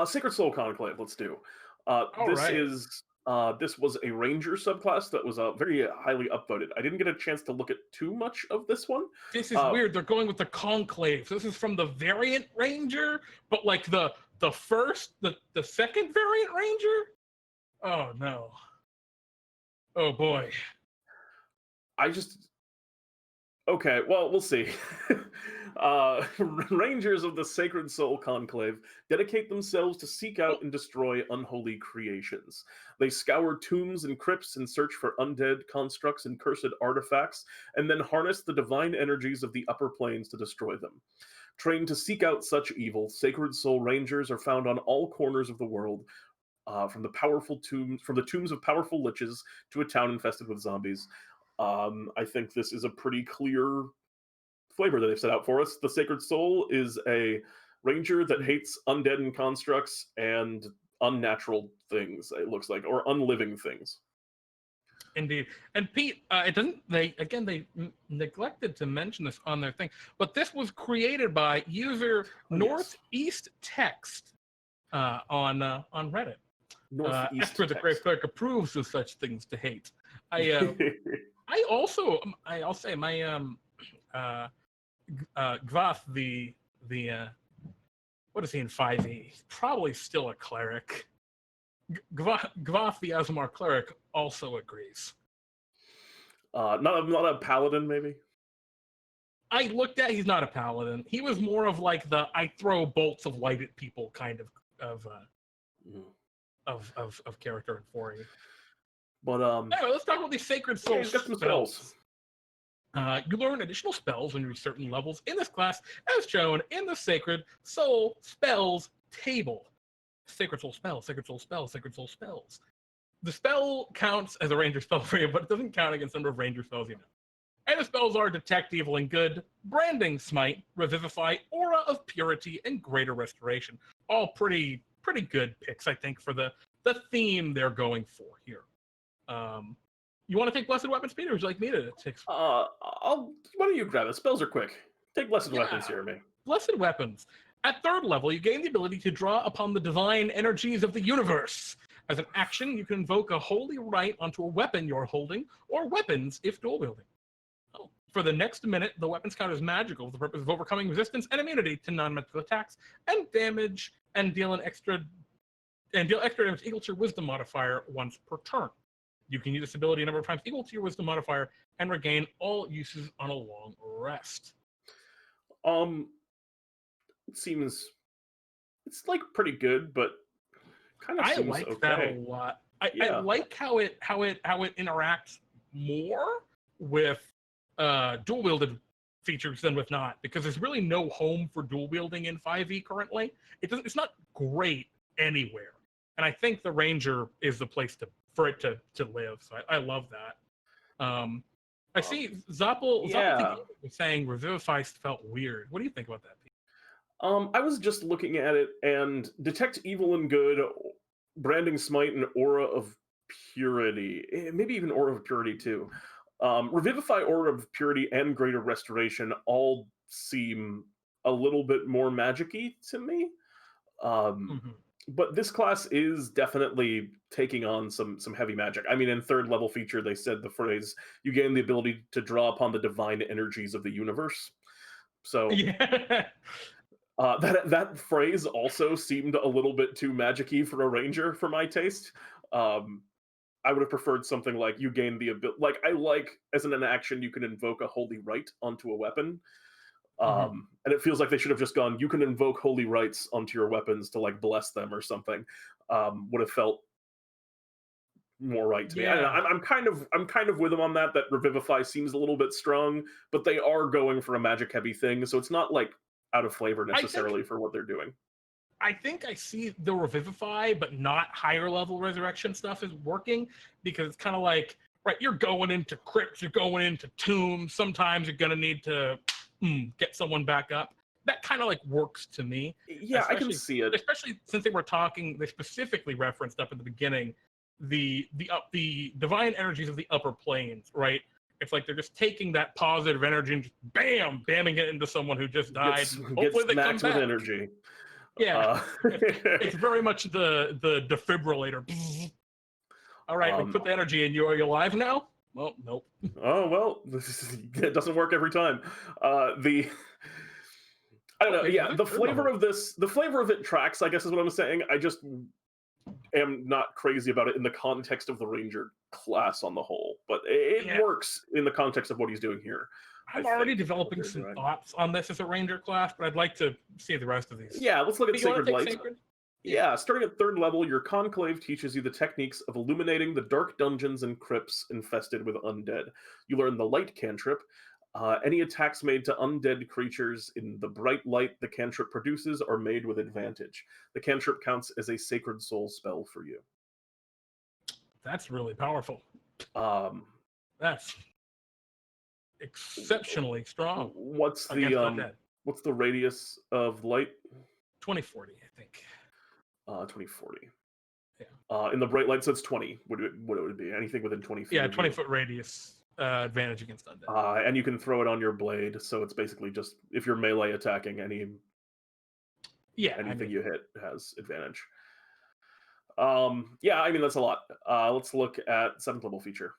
Sacred Soul Conclave, let's do. All This right. is this was a ranger subclass that was very highly upvoted. I didn't get a chance to look at too much of this one. This is Uh, weird. They're going with the Conclave. So this is from the variant Ranger, but like the second variant Ranger? Oh no. Oh boy. I just Okay, well, we'll see. Rangers of the Sacred Soul Conclave dedicate themselves to seek out and destroy unholy creations. They scour tombs and crypts in search for undead constructs and cursed artifacts, and then harness the divine energies of the upper planes to destroy them. Trained to seek out such evil, Sacred Soul Rangers are found on all corners of the world, from the tombs of powerful liches to a town infested with zombies. I think this is a pretty clear flavor that they've set out for us. The Sacred Soul is a ranger that hates undead and constructs and unnatural things, it looks like, or unliving things. Indeed. And Pete, it doesn't. They neglected to mention this on their thing, but this was created by user NorthEastText on Reddit. Esther the Grave Cleric approves of such things to hate. I'll say my Gvath the what is he in 5e? He's probably still a cleric. Gvath the Azamar cleric also agrees. Not a paladin, maybe. I looked at. He's not a paladin. He was more of like the I throw bolts of light at people kind of character in 4e. But anyway, let's talk about these Sacred Soul spells. You learn additional spells when you reach certain levels in this class, as shown in the Sacred Soul Spells table. Sacred Soul Spells, Sacred Soul Spells, Sacred Soul Spells. The spell counts as a ranger spell for you, but it doesn't count against the number of ranger spells you know. And the spells are Detect Evil and Good, Branding Smite, Revivify, Aura of Purity, and Greater Restoration. All pretty good picks, I think, for the theme they're going for here. You want to take Blessed Weapons, Peter, or would you like me to take? Why don't you grab it? Spells are quick. Take Blessed Weapons here, me. Blessed Weapons. At 3rd level, you gain the ability to draw upon the divine energies of the universe. As an action, you can invoke a holy rite onto a weapon you're holding, or weapons if dual wielding. For the next minute, the weapons count as magical for the purpose of overcoming resistance and immunity to non-magical attacks and damage, and deal extra damage equal to your wisdom modifier once per turn. You can use this ability a number of times equal to your wisdom modifier and regain all uses on a long rest. It's like pretty good, but kind of seems like okay. that a lot. I like how it interacts more with dual wielded features than with not, because there's really no home for dual wielding in 5e currently. It's not great anywhere, and I think the Ranger is the place for it to live. So I love that. I see Zoppel was saying Revivify felt weird. What do you think about that, Pete? I was just looking at it, and Detect Evil and Good, Branding Smite, and Aura of Purity. Maybe even Aura of Purity, too. Revivify, Aura of Purity, and Greater Restoration all seem a little bit more magic-y to me. But this class is definitely taking on some heavy magic. I mean, in 3rd level feature, they said the phrase, you gain the ability to draw upon the divine energies of the universe. So yeah. That phrase also seemed a little bit too magic-y for a ranger for my taste. I would have preferred something like you gain the ability, like I like as an action you can invoke a holy rite onto a weapon. And it feels like they should have just gone, you can invoke holy rites onto your weapons to like bless them or something. Would have felt more right to me. I don't know, I'm kind of with them on that Revivify seems a little bit strong, but they are going for a magic heavy thing, so it's not like out of flavor necessarily for what they're doing. I think I see the Revivify, but not higher level resurrection stuff is working, because it's kind of like, right, you're going into crypts, you're going into tombs, sometimes you're going to need to get someone back up. That kind of like works to me. Yeah, I can see it. Especially since they specifically referenced up at the beginning, the divine energies of the upper planes, right? It's like they're just taking that positive energy and just bamming it into someone who just died. Gets hopefully they maxed come back with energy. Yeah, Uh, it's very much the defibrillator. All right, we put the energy in you. Are you alive now? Well, nope. oh well, it doesn't work every time. The I don't know. Maybe Yeah, the the third level. the flavor of it tracks, I guess, is what I'm saying. I just am not crazy about it in the context of the Ranger class on the whole, but it Yeah, works in the context of what he's doing here. I I'm already think. developing some thoughts on this as a ranger class, but I'd like to see the rest of these. Yeah, let's look at You want Sacred to take Light. sacred? Yeah, starting at third level, your Conclave teaches you the techniques of illuminating the dark dungeons and crypts infested with undead. You learn the Light cantrip. Any attacks made to undead creatures in the bright light the cantrip produces are made with advantage. The cantrip counts as a Sacred Soul spell for you. That's really powerful. Um, That's exceptionally strong what's against the undead. what's the radius of light? 2040, I think. 2040. Yeah. In the bright light, so it's 20. What it would be? Anything within 20 feet. Yeah, of 20-foot radius advantage against undead. And you can throw it on your blade, so it's basically just if you're melee attacking, anything you hit has advantage. Yeah, I mean that's a lot. Let's look at 7th level feature.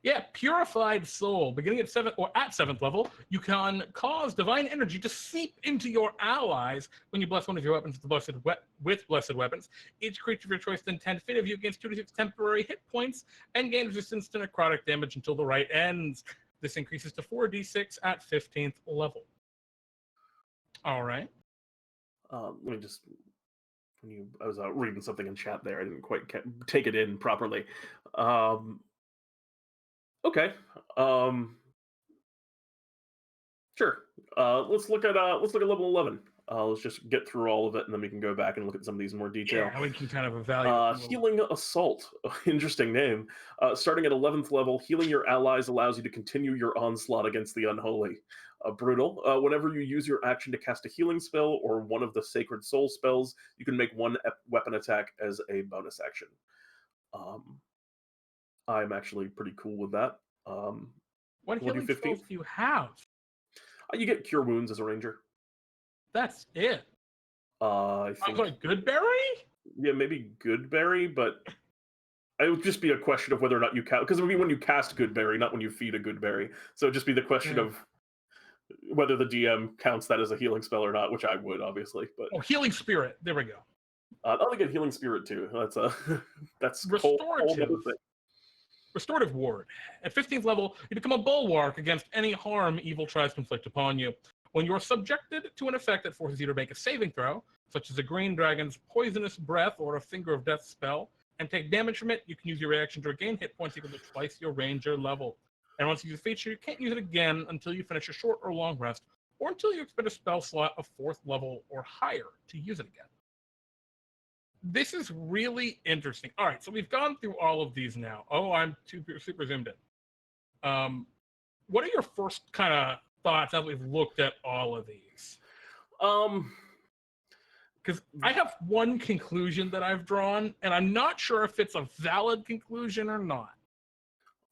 Yeah, Purified Soul. Beginning at 7th level, you can cause divine energy to seep into your allies when you bless one of your weapons with blessed weapons. Each creature of your choice then 10 feet of you gains 2d6 temporary hit points and gains resistance to necrotic damage until the rite ends. This increases to 4d6 at 15th level. All right. Let me just. I was reading something in chat there. I didn't quite take it in properly. Okay. Sure. Let's look at level 11. Let's just get through all of it, and then we can go back and look at some of these in more detail. Yeah, we can kind of evaluate. Healing Assault. Interesting name. Starting at 11th level, healing your allies allows you to continue your onslaught against the unholy. Brutal. Whenever you use your action to cast a healing spell or one of the Sacred Soul spells, you can make one weapon attack as a bonus action. I'm actually pretty cool with that. What healing spells do you have? You get Cure Wounds as a ranger. That's it. I think. Like Goodberry? Yeah, maybe Goodberry, but it would just be a question of whether or not you count. Because it would be when you cast Goodberry, not when you feed a Goodberry. So it'd just be the question of whether the DM counts that as a healing spell or not, which I would, obviously. But Healing Spirit. There we go. I'll get Healing Spirit too. That's Restorative. Restorative Ward. At 15th level, you become a bulwark against any harm evil tries to inflict upon you. When you're subjected to an effect that forces you to make a saving throw, such as a green dragon's poisonous breath or a finger of death spell, and take damage from it, you can use your reaction to regain hit points equal to twice your ranger level. And once you use a feature, you can't use it again until you finish a short or long rest, or until you expend a spell slot of 4th level or higher to use it again. This is really interesting. All right, so we've gone through all of these now. Oh, I'm super zoomed in. What are your first kind of thoughts as we've looked at all of these? Because I have one conclusion that I've drawn, and I'm not sure if it's a valid conclusion or not.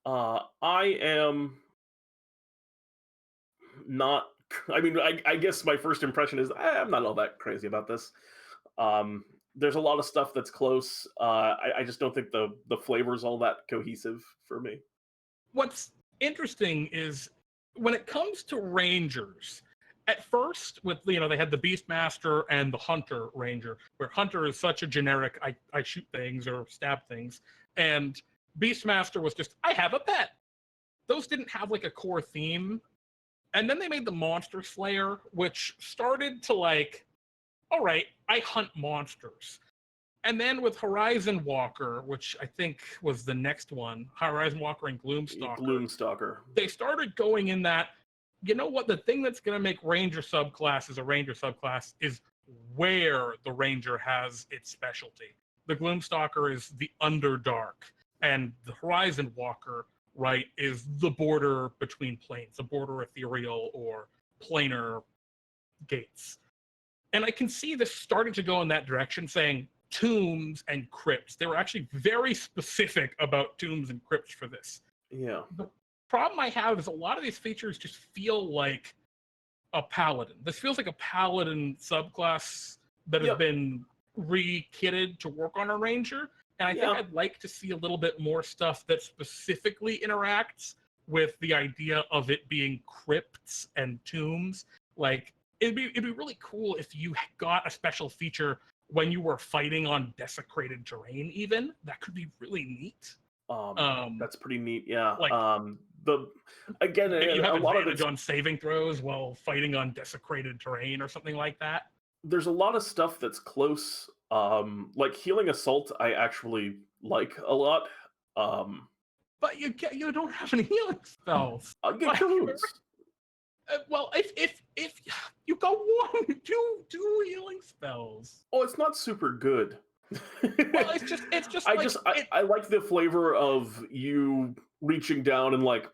I am not. I mean, I guess my first impression is I'm not all that crazy about this. There's a lot of stuff that's close. I just don't think the flavor is all that cohesive for me. What's interesting is when it comes to rangers, at first with they had the Beastmaster and the Hunter Ranger, where Hunter is such a generic I shoot things or stab things, and Beastmaster was just I have a pet. Those didn't have like a core theme. And then they made the Monster Slayer, which started to all right, I hunt monsters. And then with Horizon Walker, which I think was the next one, Horizon Walker and Gloomstalker. They started going in that, you know what, the thing that's going to make Ranger subclass a Ranger subclass is where the Ranger has its specialty. The Gloomstalker is the Underdark, and the Horizon Walker, right, is the border between planes, the border ethereal or planar gates. And I can see this starting to go in that direction, saying tombs and crypts. They were actually very specific about tombs and crypts for this. Yeah. The problem I have is a lot of these features just feel like a paladin. This feels like a paladin subclass that has been re-kitted to work on a ranger. And I think I'd like to see a little bit more stuff that specifically interacts with the idea of it being crypts and tombs. Like, it'd be really cool if you got a special feature when you were fighting on desecrated terrain. Even that could be really neat. That's pretty neat. Yeah. Like, you have a lot of advantage on saving throws while fighting on desecrated terrain or something like that. There's a lot of stuff that's close. Like healing assault, I actually like a lot. But you don't have any healing spells. I'll get Karoos. Well, if you go two healing spells. Oh, it's not super good. Well, it's just. I like the flavor of you reaching down and like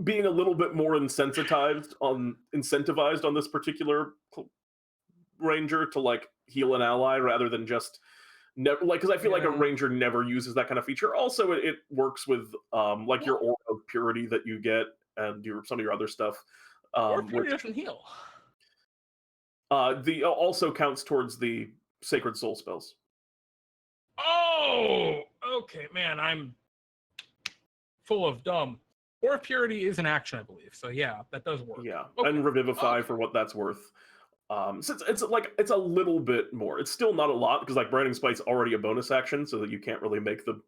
being a little bit more incentivized on this particular ranger to like heal an ally rather than just never, like, because I feel like a ranger never uses that kind of feature. Also, it works with like your aura of purity that you get and some of your other stuff. Aura of purity doesn't heal. The also counts towards the sacred soul spells. Oh, okay, man, I'm full of dumb. Aura of purity is an action, I believe. So yeah, that does work. Yeah, and revivify for what that's worth. Since it's a little bit more. It's still not a lot because like Branding Spite's already a bonus action, so that you can't really make the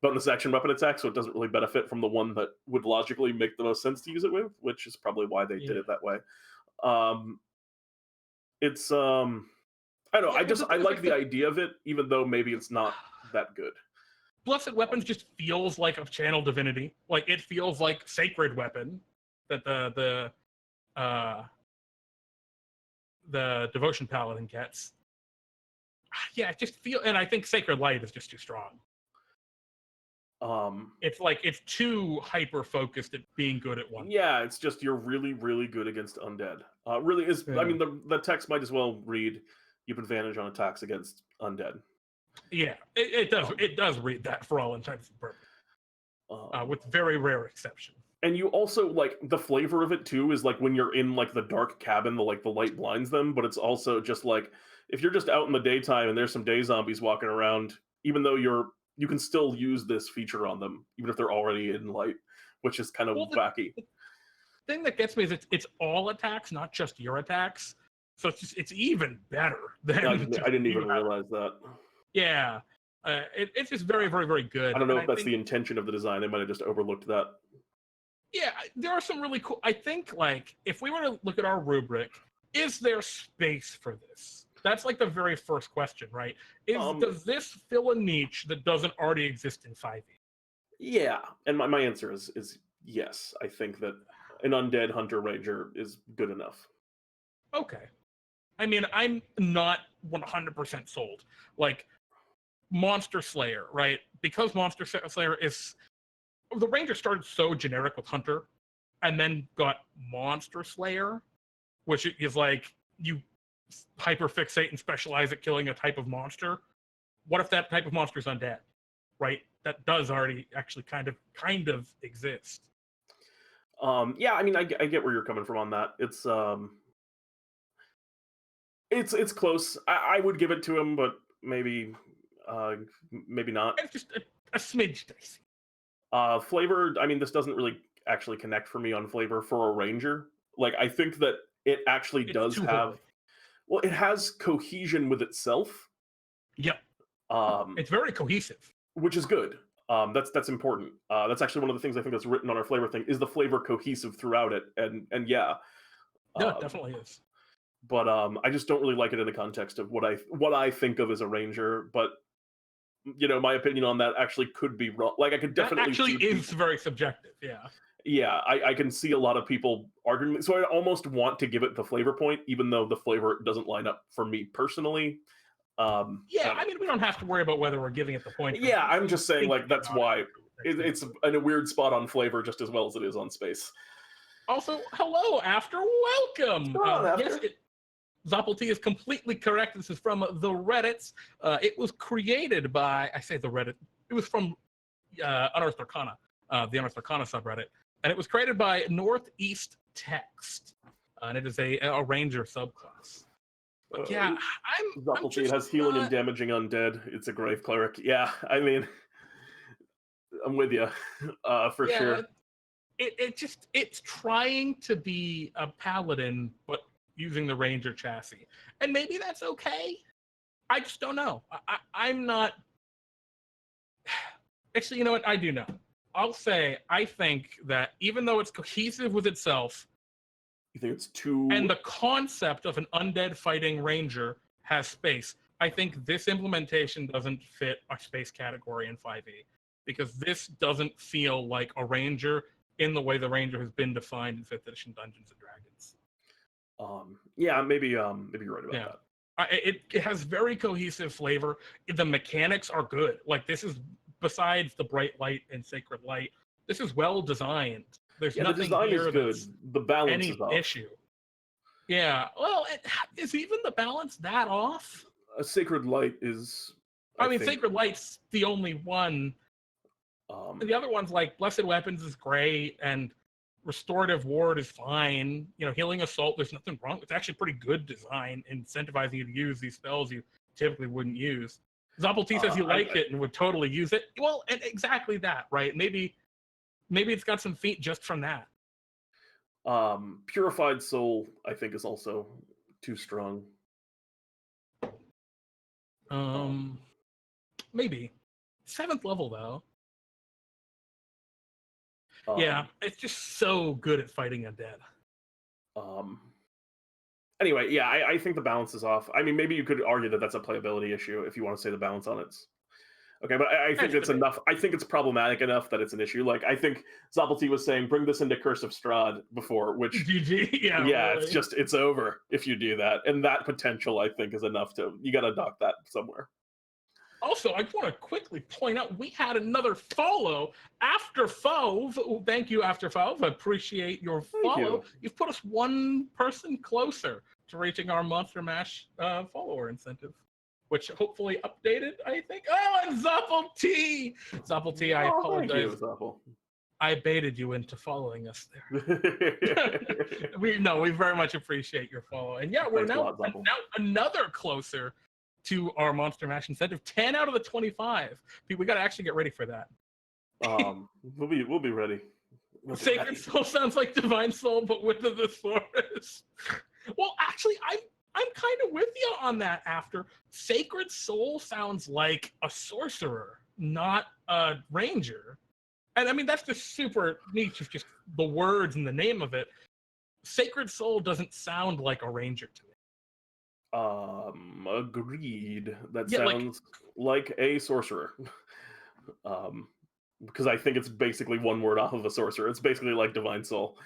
bonus action weapon attack, so it doesn't really benefit from the one that would logically make the most sense to use it with, which is probably why they did it that way. It's I don't know. I like the idea of it, even though maybe it's not that good. Blessed Weapons just feels like a channel divinity. Like it feels like sacred weapon that the devotion paladin gets. Yeah, it just feel, and I think Sacred Light is just too strong. It's like it's too hyper focused at being good at one. Yeah, it's just you're really, really good against undead. Really is. Yeah. I mean, the text might as well read you have advantage on attacks against undead. Yeah, it does. It does read that for all intents and purposes, with very rare exception. And you also like the flavor of it too is like when you're in like the dark cabin, the light blinds them, but it's also just like if you're just out in the daytime and there's some day zombies walking around, even though you can still use this feature on them, even if they're already in light, which is kind of wacky. The thing that gets me is it's all attacks, not just your attacks. So it's even better than. I didn't even realize that. Yeah, it's just very, very, very good. I don't know if that's the intention of the design. They might have just overlooked that. Yeah, there are some really cool. I think like if we were to look at our rubric, is there space for this? That's like the very first question, right? Does this fill a niche that doesn't already exist in 5e? Yeah, and my answer is yes. I think that an undead hunter ranger is good enough. Okay. I mean, I'm not 100% sold. Like, Monster Slayer, right? Because Monster Slayer is... The ranger started so generic with hunter, and then got Monster Slayer, which is like, you hyperfixate and specialize at killing a type of monster. What if that type of monster is undead, right? That does already actually kind of exist. Yeah, I mean, I get where you're coming from on that. It's close. I would give it to him, but maybe not. It's just a smidge dicey. Flavor, I mean, this doesn't really actually connect for me on flavor for a ranger. Like, I think that it actually does have... Well, it has cohesion with itself. Yep. It's very cohesive. Which is good. That's important. That's actually one of the things I think that's written on our flavor thing, is the flavor cohesive throughout it. And yeah. No, it definitely is. But I just don't really like it in the context of what I think of as a ranger. But you know, my opinion on that actually could be wrong. Like, I could definitely... That actually is very subjective, yeah. Yeah, I can see a lot of people arguing. So I almost want to give it the flavor point, even though the flavor doesn't line up for me personally. Yeah, I mean, we don't have to worry about whether we're giving it the point. Yeah, I'm just saying, like, that's why it's in a weird spot on flavor just as well as it is on space. Also, hello, After. Welcome. Yes, Zoppelty is completely correct. This is from the Reddits. It was created by, I say the Reddit, it was from UnearthedArcana, the UnearthedArcana subreddit. And it was created by NorthEastText. and it is a ranger subclass. But yeah, I'm Zuppelty, it just has healing and not. damaging undead. It's a grave cleric. Yeah, I mean, I'm with you, for Yeah, sure. it's trying to be a paladin, but using the ranger chassis, and maybe that's okay. I just don't know. I'm not. Actually, you know what? I do know. I'll say I think that even though it's cohesive with itself, You think it's and too? the concept of an undead fighting ranger has space, I think this implementation doesn't fit a space category in 5e, because this doesn't feel like a ranger in the way the ranger has been defined in 5th edition Dungeons and Dragons. Yeah, maybe you're right about Yeah. that. It has very cohesive flavor. The mechanics are good. Like, this is, besides the bright light and sacred light, this is well designed. There's Yeah, the nothing design is here good. that's The balance any is off. issue. Yeah. Well, is even the balance that off? A sacred light is, I I mean, think, Sacred Light's the only one. The other ones, like Blessed Weapons, is great, and Restorative Ward is fine. You know, Healing Assault, there's nothing wrong. It's actually pretty good design, incentivizing you to use these spells you typically wouldn't use. Zoppel says you like it and would totally use it. Well, and exactly that, right? Maybe it's got some feet just from that. Purified Soul, I think, is also too strong. Maybe 7th level though. Um, Yeah, it's just so good at fighting undead. Anyway, yeah, I think the balance is off. I mean, maybe you could argue that that's a playability issue if you want to say the balance on it's okay, but I think it's enough. I think it's problematic enough that it's an issue. Like, I think Zoppelty was saying, bring this into Curse of Strahd before, which GG, yeah, really. Really. It's over if you do that, and that potential I think is enough to you got to dock that somewhere. Also, I just want to quickly point out we had another follow after Fove. Thank you, After Fove. I appreciate your follow. You've put us one person closer to reaching our Monster Mash follower incentive, which hopefully updated, I think. Oh, and Zoppel T! Zoppel T, I apologize. Thank you, Zoppel. I baited you into following us there. we very much appreciate your follow. And yeah, we're now another closer to our Monster Mash incentive. 10 out of the 25. We got to actually get ready for that. We'll be ready. Sacred Soul sounds like Divine Soul, but with the thesaurus. Well, actually, I'm kind of with you on that. After Sacred Soul sounds like a sorcerer, not a ranger. And I mean, that's just super niche of just the words and the name of it. Sacred Soul doesn't sound like a ranger to me. Agreed. That sounds like a sorcerer. Because I think it's basically one word off of a sorcerer. It's basically like Divine Soul.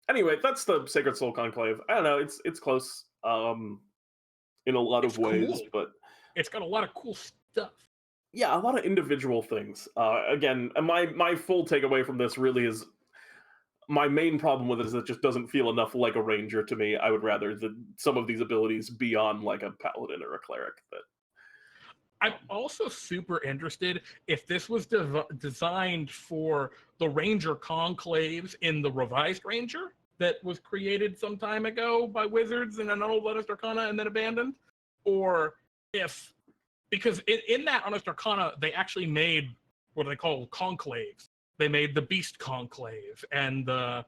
Anyway, that's the Sacred Soul Conclave. I don't know, it's close. In a lot of ways, cool. But it's got a lot of cool stuff. Yeah, a lot of individual things. Again, my full takeaway from this really is my main problem with it is it just doesn't feel enough like a ranger to me. I would rather that some of these abilities be on like a paladin or a cleric. That I'm also super interested if this was designed for the ranger conclaves in the revised ranger that was created some time ago by wizards in an old UnearthedArcana and then abandoned, or if, because in that UnearthedArcana they actually made what they call conclaves. They made the Beast Conclave and the,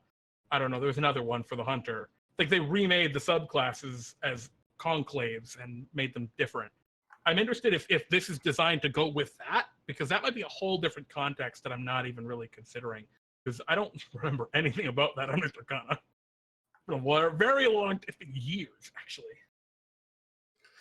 I don't know, there's another one for the Hunter. Like, they remade the subclasses as conclaves and made them different. I'm interested if this is designed to go with that, because that might be a whole different context that I'm not even really considering, because I don't remember anything about that UnearthedArcana. For a very long, it's been years, actually.